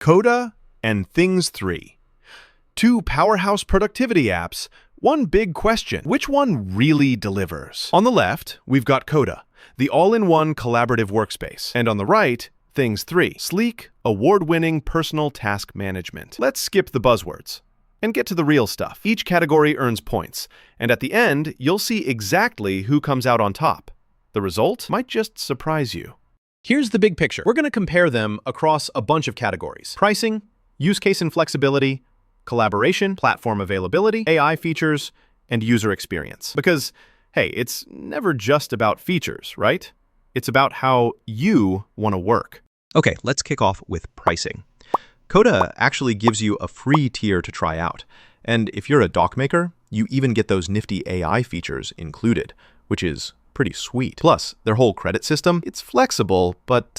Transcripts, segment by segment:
Coda and Things 3. Two powerhouse productivity apps, one big question: which one really delivers? On the left, we've got Coda, the all-in-one collaborative workspace. And on the right, Things 3, sleek, award-winning personal task management. Let's skip the buzzwords and get to the real stuff. Each category earns points, and at the end, you'll see exactly who comes out on top. The result might just surprise you. Here's the big picture. We're going to compare them across a bunch of categories: pricing, use case and flexibility, collaboration, platform availability, AI features, and user experience. Because, hey, it's never just about features, right? It's about how you want to work. Okay, let's kick off with pricing. Coda actually gives you a free tier to try out. And if you're a doc maker, you even get those nifty AI features included, which is pretty sweet. Plus, their whole credit system, it's flexible, but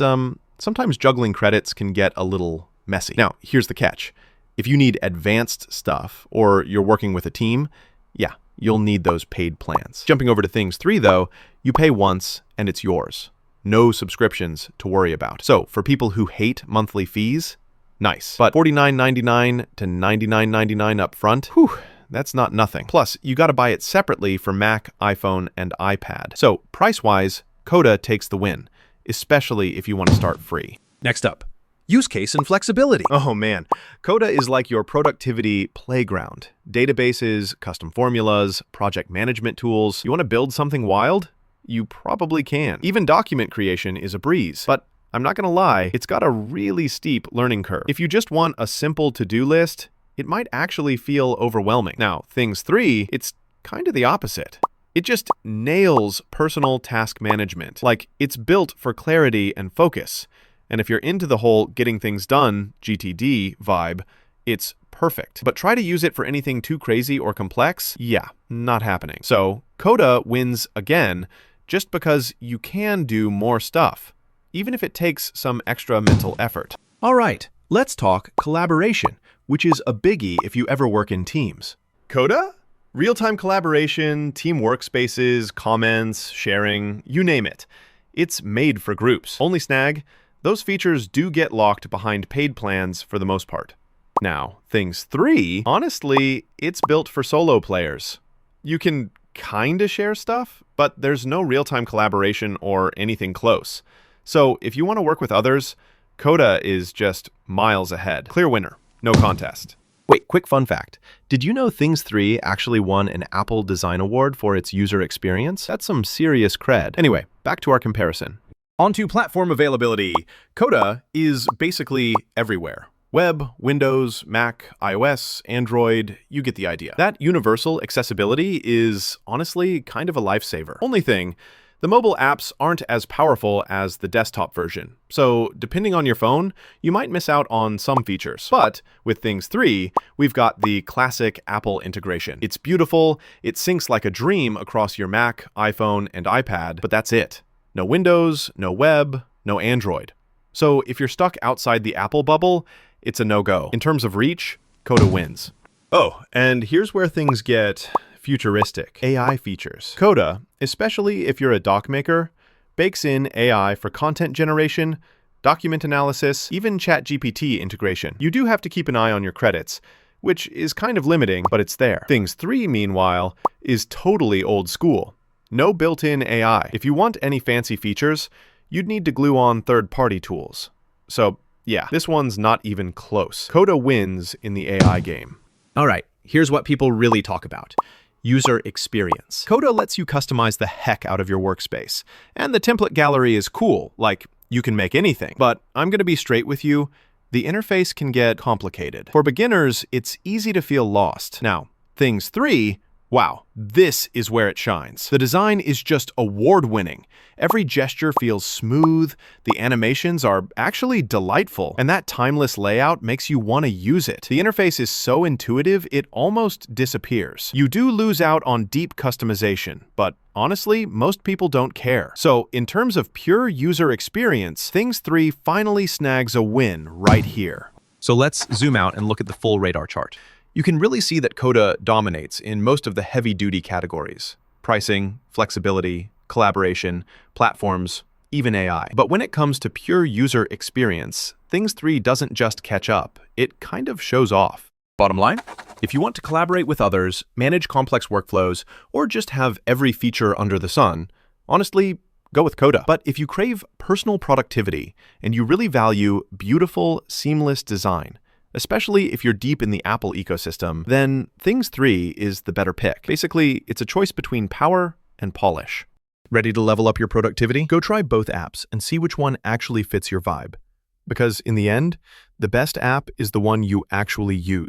sometimes juggling credits can get a little messy. Now, here's the catch. If you need advanced stuff or you're working with a team, yeah, you'll need those paid plans. Jumping over to Things 3, though, you pay once and it's yours. No subscriptions to worry about. So, for people who hate monthly fees, nice. But $49.99 to $99.99 up front, whew, that's not nothing. Plus, you gotta buy it separately for Mac, iPhone, and iPad. So, price-wise, Coda takes the win, especially if you want to start free. Next up, use case and flexibility. Oh man, Coda is like your productivity playground. Databases, custom formulas, project management tools. You want to build something wild? You probably can. Even document creation is a breeze. But I'm not gonna lie, it's got a really steep learning curve. If you just want a simple to-do list, it might actually feel overwhelming. Now, Things 3, it's kind of the opposite. It just nails personal task management. Like, it's built for clarity and focus. And if you're into the whole getting things done, GTD vibe, it's perfect. But try to use it for anything too crazy or complex, yeah, not happening. So, Coda wins again, just because you can do more stuff, even if it takes some extra mental effort. All right, let's talk collaboration, which is a biggie if you ever work in teams. Coda? Real-time collaboration, team workspaces, comments, sharing, you name it. It's made for groups. Only snag, those features do get locked behind paid plans for the most part. Now, Things 3, honestly, it's built for solo players. You can kinda share stuff, but there's no real-time collaboration or anything close. So if you want to work with others, Coda is just miles ahead. Clear winner, no contest. Wait, quick fun fact. Did you know Things 3 actually won an Apple Design Award for its user experience? That's some serious cred. Anyway, back to our comparison. Onto platform availability. Coda is basically everywhere. Web, Windows, Mac, iOS, Android, you get the idea. That universal accessibility is honestly kind of a lifesaver. Only thing, the mobile apps aren't as powerful as the desktop version. So depending on your phone, you might miss out on some features. But with Things 3, we've got the classic Apple integration. It's beautiful, it syncs like a dream across your Mac, iPhone, and iPad, but that's it. No Windows, no web, no Android. So if you're stuck outside the Apple bubble, it's a no-go. In terms of reach, Coda wins. Oh, and here's where things get futuristic. AI features. Coda, especially if you're a doc maker, bakes in AI for content generation, document analysis, even ChatGPT integration. You do have to keep an eye on your credits, which is kind of limiting, but it's there. Things 3, meanwhile, is totally old school. No built-in AI. If you want any fancy features, you'd need to glue on third-party tools. So, yeah, this one's not even close. Coda wins in the AI game. All right, here's what people really talk about. User experience. Coda lets you customize the heck out of your workspace. And the template gallery is cool, like you can make anything. But I'm gonna be straight with you, the interface can get complicated. For beginners, it's easy to feel lost. Now, Things 3, wow, this is where it shines. The design is just award-winning. Every gesture feels smooth, the animations are actually delightful, and that timeless layout makes you want to use it. The interface is so intuitive, it almost disappears. You do lose out on deep customization, but honestly, most people don't care. So, in terms of pure user experience, Things 3 finally snags a win right here. So let's zoom out and look at the full radar chart. You can really see that Coda dominates in most of the heavy-duty categories: pricing, flexibility, collaboration, platforms, even AI. But when it comes to pure user experience, Things 3 doesn't just catch up, it kind of shows off. Bottom line, if you want to collaborate with others, manage complex workflows, or just have every feature under the sun, honestly, go with Coda. But if you crave personal productivity and you really value beautiful, seamless design, especially if you're deep in the Apple ecosystem, then Things 3 is the better pick. Basically, it's a choice between power and polish. Ready to level up your productivity? Go try both apps and see which one actually fits your vibe. Because in the end, the best app is the one you actually use.